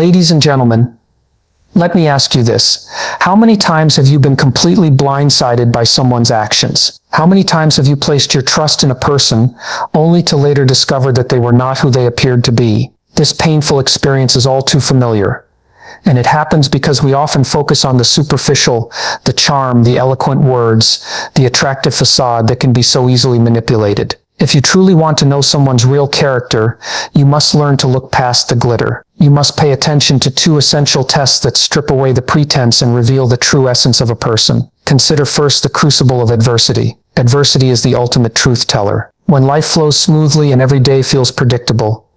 Ladies and gentlemen, let me ask you this. How many times have you been completely blindsided by someone's actions? How many times have you placed your trust in a person only to later discover that they were not who they appeared to be? This painful experience is all too familiar. And it happens because we often focus on the superficial, the charm, the eloquent words, the attractive facade that can be so easily manipulated. If you truly want to know someone's real character, you must learn to look past the glitter. You must pay attention to two essential tests that strip away the pretense and reveal the true essence of a person. Consider first the crucible of adversity. Adversity is the ultimate truth teller. When life flows smoothly and every day feels predictable,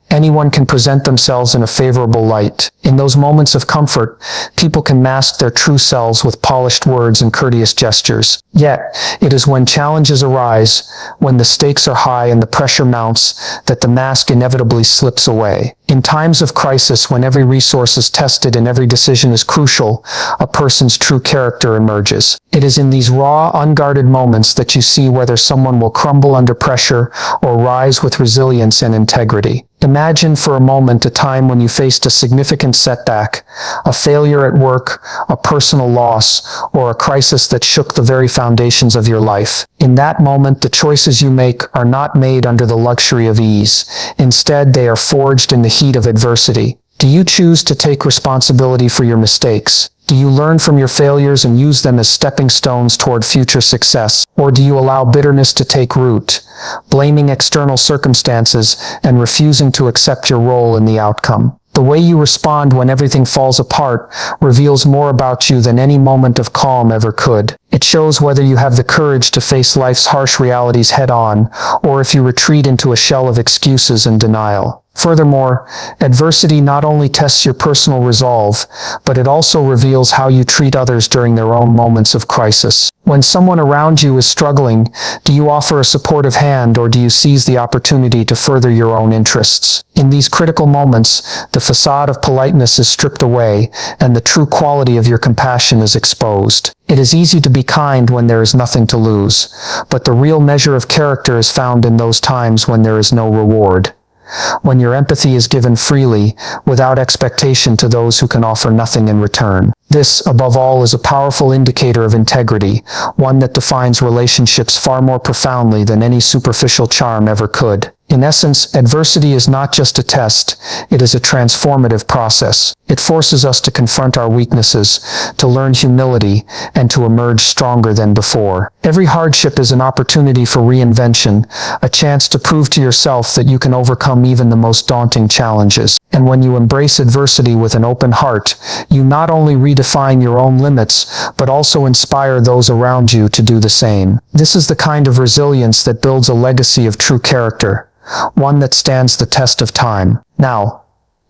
anyone can present themselves in a favorable light. In those moments of comfort, people can mask their true selves with polished words and courteous gestures. Yet, it is when challenges arise, when the stakes are high and the pressure mounts, that the mask inevitably slips away. In times of crisis, when every resource is tested and every decision is crucial, a person's true character emerges. It is in these raw, unguarded moments that you see whether someone will crumble under pressure or rise with resilience and integrity. Imagine for a moment a time when you faced a significant setback, a failure at work, a personal loss, or a crisis that shook the very foundations of your life. In that moment, the choices you make are not made under the luxury of ease. Instead, they are forged in the heat of adversity. Do you choose to take responsibility for your mistakes? Do you learn from your failures and use them as stepping stones toward future success? Or do you allow bitterness to take root, blaming external circumstances and refusing to accept your role in the outcome? The way you respond when everything falls apart reveals more about you than any moment of calm ever could. It shows whether you have the courage to face life's harsh realities head-on, or if you retreat into a shell of excuses and denial. Furthermore, adversity not only tests your personal resolve, but it also reveals how you treat others during their own moments of crisis. When someone around you is struggling, do you offer a supportive hand or do you seize the opportunity to further your own interests? In these critical moments, the facade of politeness is stripped away and the true quality of your compassion is exposed. It is easy to be kind when there is nothing to lose, but the real measure of character is found in those times when there is no reward. When your empathy is given freely, without expectation to those who can offer nothing in return. This, above all, is a powerful indicator of integrity, one that defines relationships far more profoundly than any superficial charm ever could. In essence, adversity is not just a test, it is a transformative process. It forces us to confront our weaknesses, to learn humility, and to emerge stronger than before. Every hardship is an opportunity for reinvention, a chance to prove to yourself that you can overcome even the most daunting challenges. And when you embrace adversity with an open heart, you not only redefine your own limits, but also inspire those around you to do the same. This is the kind of resilience that builds a legacy of true character, one that stands the test of time. Now,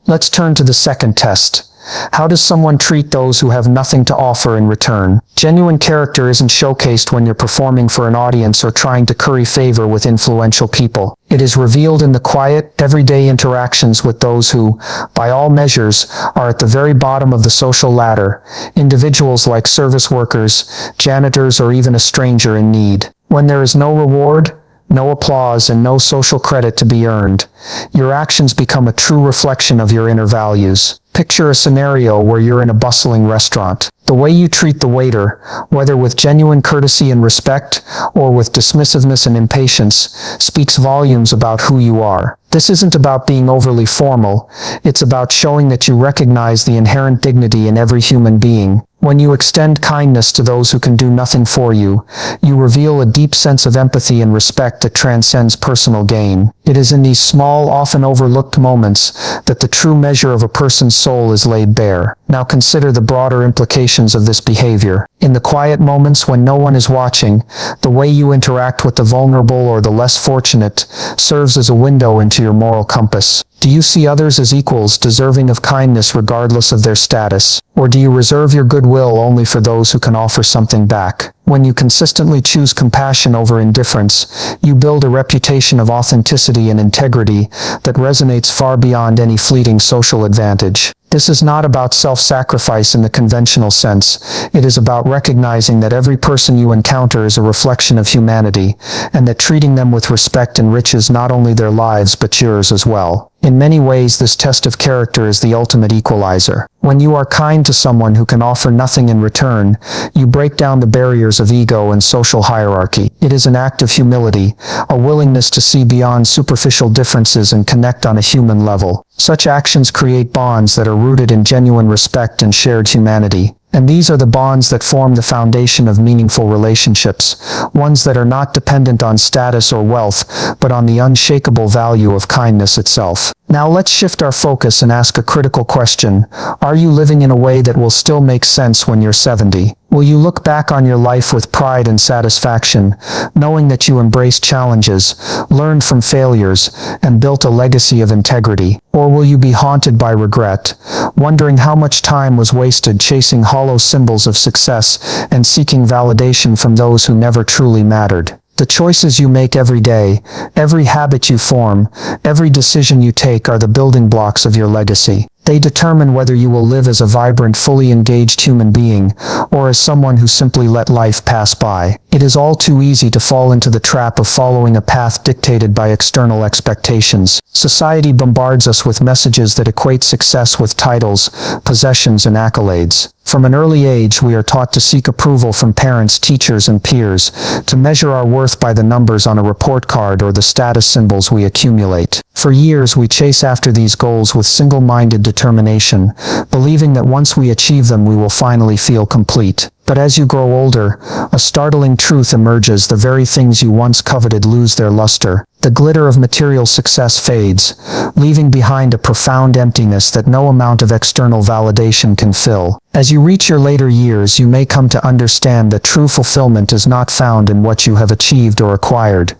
let's turn to the second test. How does someone treat those who have nothing to offer in return? Genuine character isn't showcased when you're performing for an audience or trying to curry favor with influential people. It is revealed in the quiet, everyday interactions with those who, by all measures, are at the very bottom of the social ladder, individuals like service workers, janitors, or even a stranger in need. When there is no reward, no applause, and no social credit to be earned, your actions become a true reflection of your inner values. Picture a scenario where you're in a bustling restaurant. The way you treat the waiter, whether with genuine courtesy and respect, or with dismissiveness and impatience, speaks volumes about who you are. This isn't about being overly formal, it's about showing that you recognize the inherent dignity in every human being. When you extend kindness to those who can do nothing for you, you reveal a deep sense of empathy and respect that transcends personal gain. It is in these small, often overlooked moments that the true measure of a person's soul is laid bare. Now consider the broader implications of this behavior. In the quiet moments when no one is watching, the way you interact with the vulnerable or the less fortunate serves as a window into your moral compass. Do you see others as equals, deserving of kindness regardless of their status? Or do you reserve your goodwill only for those who can offer something back? When you consistently choose compassion over indifference, you build a reputation of authenticity and integrity that resonates far beyond any fleeting social advantage. This is not about self-sacrifice in the conventional sense. It is about recognizing that every person you encounter is a reflection of humanity, and that treating them with respect enriches not only their lives but yours as well. In many ways, this test of character is the ultimate equalizer. When you are kind to someone who can offer nothing in return, you break down the barriers of ego and social hierarchy. It is an act of humility, a willingness to see beyond superficial differences and connect on a human level. Such actions create bonds that are rooted in genuine respect and shared humanity. And these are the bonds that form the foundation of meaningful relationships, ones that are not dependent on status or wealth, but on the unshakable value of kindness itself. Now let's shift our focus and ask a critical question. Are you living in a way that will still make sense when you're 70? Will you look back on your life with pride and satisfaction, knowing that you embraced challenges, learned from failures, and built a legacy of integrity? Or will you be haunted by regret, wondering how much time was wasted chasing hollow symbols of success and seeking validation from those who never truly mattered? The choices you make every day, every habit you form, every decision you take are the building blocks of your legacy. They determine whether you will live as a vibrant, fully engaged human being, or as someone who simply let life pass by. It is all too easy to fall into the trap of following a path dictated by external expectations. Society bombards us with messages that equate success with titles, possessions, and accolades. From an early age, we are taught to seek approval from parents, teachers, and peers, to measure our worth by the numbers on a report card or the status symbols we accumulate. For years, we chase after these goals with single-minded determination, believing that once we achieve them, we will finally feel complete. But as you grow older, a startling truth emerges: the very things you once coveted lose their luster. The glitter of material success fades, leaving behind a profound emptiness that no amount of external validation can fill. As you reach your later years, you may come to understand that true fulfillment is not found in what you have achieved or acquired,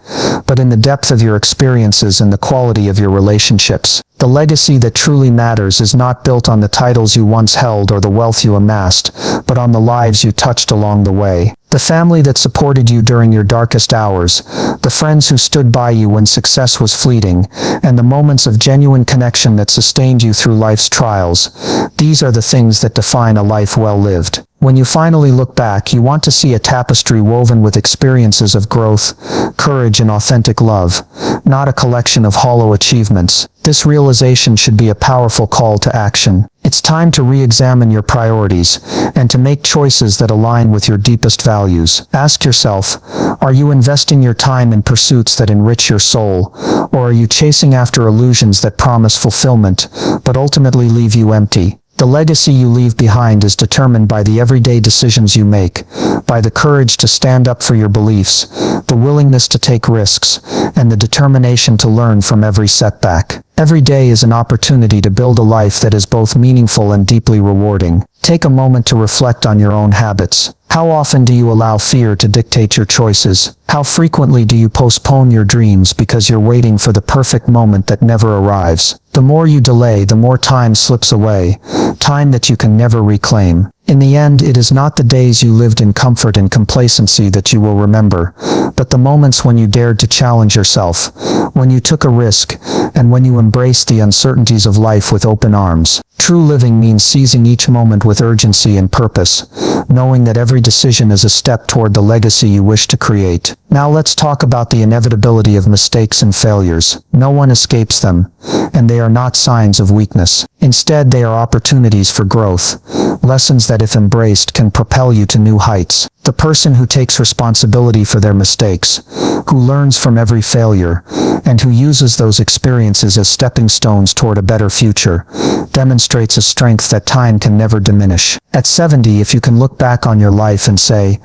but in the depth of your experiences and the quality of your relationships. The legacy that truly matters is not built on the titles you once held or the wealth you amassed, but on the lives you touched along the way. The family that supported you during your darkest hours, the friends who stood by you when success was fleeting, and the moments of genuine connection that sustained you through life's trials. These are the things that define a life well lived. When you finally look back, you want to see a tapestry woven with experiences of growth, courage, and authentic love, not a collection of hollow achievements. This realization should be a powerful call to action. It's time to re-examine your priorities and to make choices that align with your deepest values. Ask yourself, are you investing your time in pursuits that enrich your soul, or are you chasing after illusions that promise fulfillment but ultimately leave you empty? The legacy you leave behind is determined by the everyday decisions you make, by the courage to stand up for your beliefs, the willingness to take risks, and the determination to learn from every setback. Every day is an opportunity to build a life that is both meaningful and deeply rewarding. Take a moment to reflect on your own habits. How often do you allow fear to dictate your choices? How frequently do you postpone your dreams because you're waiting for the perfect moment that never arrives? The more you delay, the more time slips away, time that you can never reclaim. In the end, it is not the days you lived in comfort and complacency that you will remember, but the moments when you dared to challenge yourself, when you took a risk, and when you embraced the uncertainties of life with open arms. True living means seizing each moment with urgency and purpose, knowing that every decision is a step toward the legacy you wish to create. Now let's talk about the inevitability of mistakes and failures. No one escapes them, and they are not signs of weakness. Instead, they are opportunities for growth, lessons that, if embraced, can propel you to new heights. The person who takes responsibility for their mistakes, who learns from every failure, and who uses those experiences as stepping stones toward a better future, demonstrates a strength that time can never diminish. At 70, if you can look back on your life and say,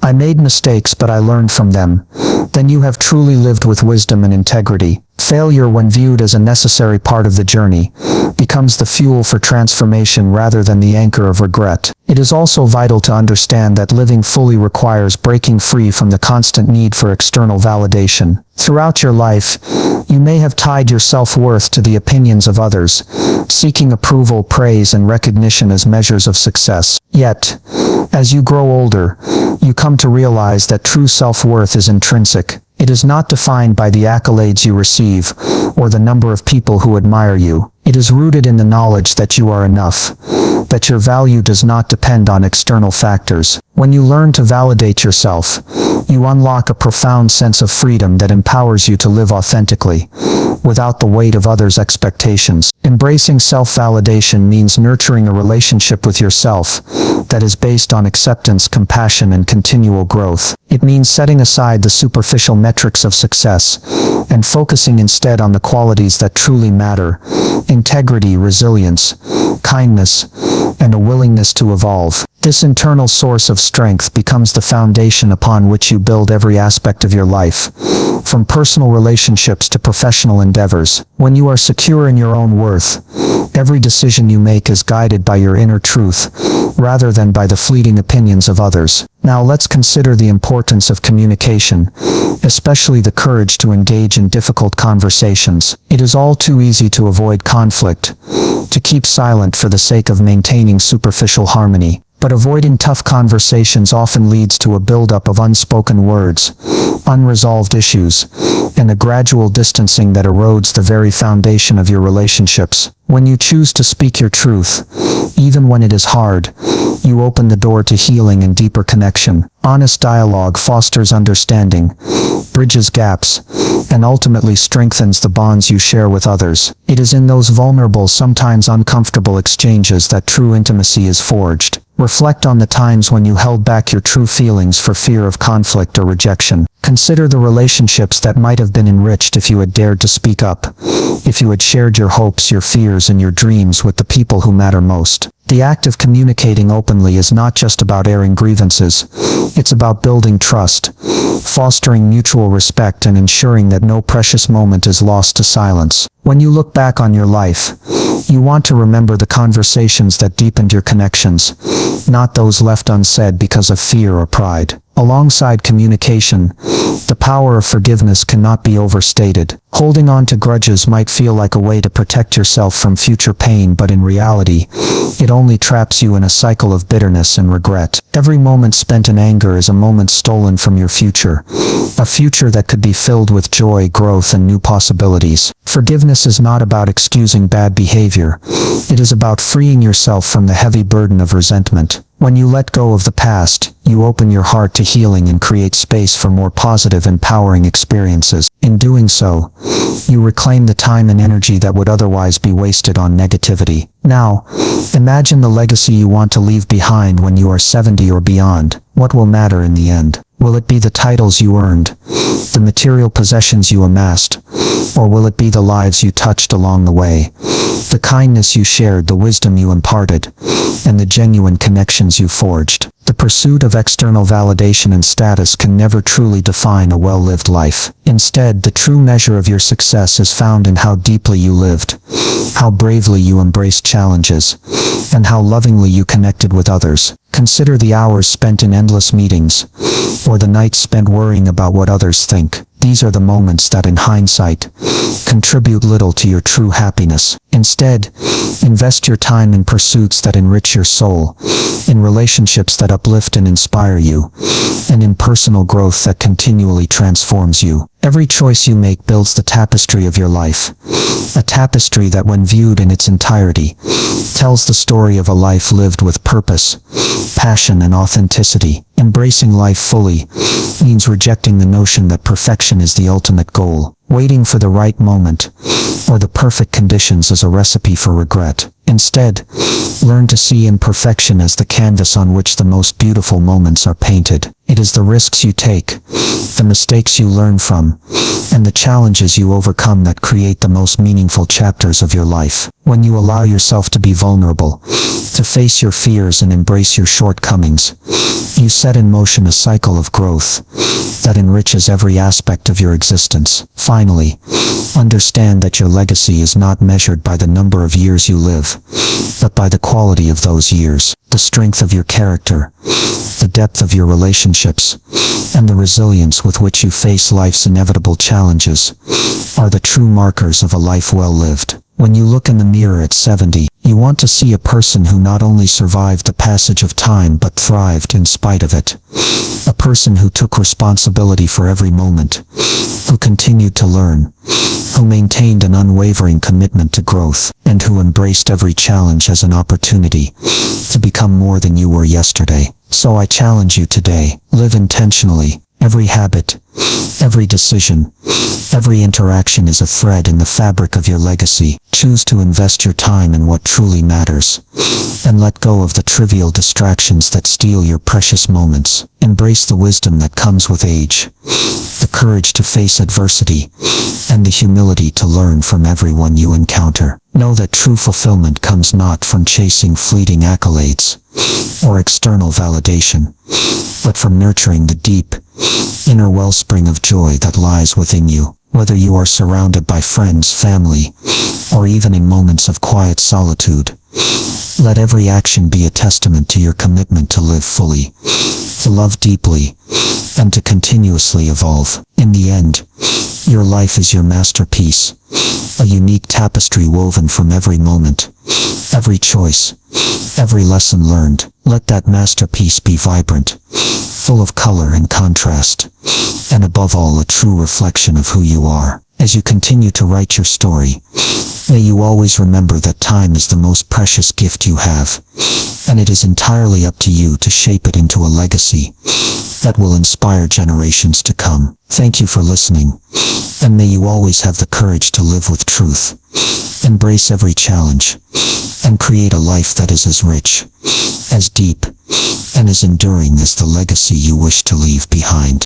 "I made mistakes, but I learned from them," then you have truly lived with wisdom and integrity. Failure, when viewed as a necessary part of the journey, becomes the fuel for transformation rather than the anchor of regret. It is also vital to understand that living fully requires breaking free from the constant need for external validation. Throughout your life, you may have tied your self-worth to the opinions of others, seeking approval, praise, and recognition as measures of success. Yet, as you grow older, you come to realize that true self-worth is intrinsic. It is not defined by the accolades you receive or the number of people who admire you. It is rooted in the knowledge that you are enough, that your value does not depend on external factors. When you learn to validate yourself, you unlock a profound sense of freedom that empowers you to live authentically, without the weight of others' expectations. Embracing self-validation means nurturing a relationship with yourself that is based on acceptance, compassion, and continual growth. It means setting aside the superficial metrics of success and focusing instead on the qualities that truly matter: integrity, resilience, kindness, and a willingness to evolve. This internal source of strength becomes the foundation upon which you build every aspect of your life, from personal relationships to professional endeavors. When you are secure in your own worth, every decision you make is guided by your inner truth, rather than by the fleeting opinions of others. Now let's consider the importance of communication, especially the courage to engage in difficult conversations. It is all too easy to avoid conflict, to keep silent for the sake of maintaining superficial harmony. But avoiding tough conversations often leads to a buildup of unspoken words, unresolved issues, and a gradual distancing that erodes the very foundation of your relationships. When you choose to speak your truth, even when it is hard, you open the door to healing and deeper connection. Honest dialogue fosters understanding, bridges gaps, and ultimately strengthens the bonds you share with others. It is in those vulnerable, sometimes uncomfortable exchanges that true intimacy is forged. Reflect on the times when you held back your true feelings for fear of conflict or rejection. Consider the relationships that might have been enriched if you had dared to speak up, if you had shared your hopes, your fears, and your dreams with the people who matter most. The act of communicating openly is not just about airing grievances. It's about building trust, fostering mutual respect, and ensuring that no precious moment is lost to silence. When you look back on your life, you want to remember the conversations that deepened your connections, not those left unsaid because of fear or pride. Alongside communication, the power of forgiveness cannot be overstated. Holding on to grudges might feel like a way to protect yourself from future pain, but in reality, it only traps you in a cycle of bitterness and regret. Every moment spent in anger is a moment stolen from your future, a future that could be filled with joy, growth, and new possibilities. Forgiveness is not about excusing bad behavior. It is about freeing yourself from the heavy burden of resentment. When you let go of the past, you open your heart to healing and create space for more positive, empowering experiences. In doing so, you reclaim the time and energy that would otherwise be wasted on negativity. Now, imagine the legacy you want to leave behind when you are 70 or beyond. What will matter in the end? Will it be the titles you earned, the material possessions you amassed, or will it be the lives you touched along the way, the kindness you shared, the wisdom you imparted, and the genuine connections you forged? The pursuit of external validation and status can never truly define a well-lived life. Instead, the true measure of your success is found in how deeply you lived, how bravely you embraced challenges, and how lovingly you connected with others. Consider the hours spent in endless meetings, or the nights spent worrying about what others think. These are the moments that, in hindsight, contribute little to your true happiness. Instead, invest your time in pursuits that enrich your soul, in relationships that uplift and inspire you, and in personal growth that continually transforms you. Every choice you make builds the tapestry of your life, a tapestry that, when viewed in its entirety, tells the story of a life lived with purpose, passion, and authenticity. Embracing life fully means rejecting the notion that perfection is the ultimate goal. Waiting for the right moment or the perfect conditions is a recipe for regret. Instead, learn to see imperfection as the canvas on which the most beautiful moments are painted. It is the risks you take, the mistakes you learn from, and the challenges you overcome that create the most meaningful chapters of your life. When you allow yourself to be vulnerable, to face your fears and embrace your shortcomings, you set in motion a cycle of growth that enriches every aspect of your existence. Finally, understand that your legacy is not measured by the number of years you live, but by the quality of those years. The strength of your character, the depth of your relationships, and the resilience with which you face life's inevitable challenges are the true markers of a life well lived. When you look in the mirror at 70, you want to see a person who not only survived the passage of time but thrived in spite of it. A person who took responsibility for every moment, who continued to learn, who maintained an unwavering commitment to growth, and who embraced every challenge as an opportunity to become more than you were yesterday. So I challenge you today, live intentionally. Every habit, every decision, every interaction is a thread in the fabric of your legacy. Choose to invest your time in what truly matters, and let go of the trivial distractions that steal your precious moments. Embrace the wisdom that comes with age, the courage to face adversity, and the humility to learn from everyone you encounter. Know that true fulfillment comes not from chasing fleeting accolades or external validation, but from nurturing the deep, inner wellspring of joy that lies within you. Whether you are surrounded by friends, family, or even in moments of quiet solitude, let every action be a testament to your commitment to live fully, to love deeply, and to continuously evolve. In the end, your life is your masterpiece, a unique tapestry woven from every moment, every choice, every lesson learned. Let that masterpiece be vibrant, full of color and contrast, and above all a true reflection of who you are. As you continue to write your story, may you always remember that time is the most precious gift you have, and it is entirely up to you to shape it into a legacy that will inspire generations to come. Thank you for listening, and may you always have the courage to live with truth, embrace every challenge, and create a life that is as rich, as deep, and as enduring as the legacy you wish to leave behind.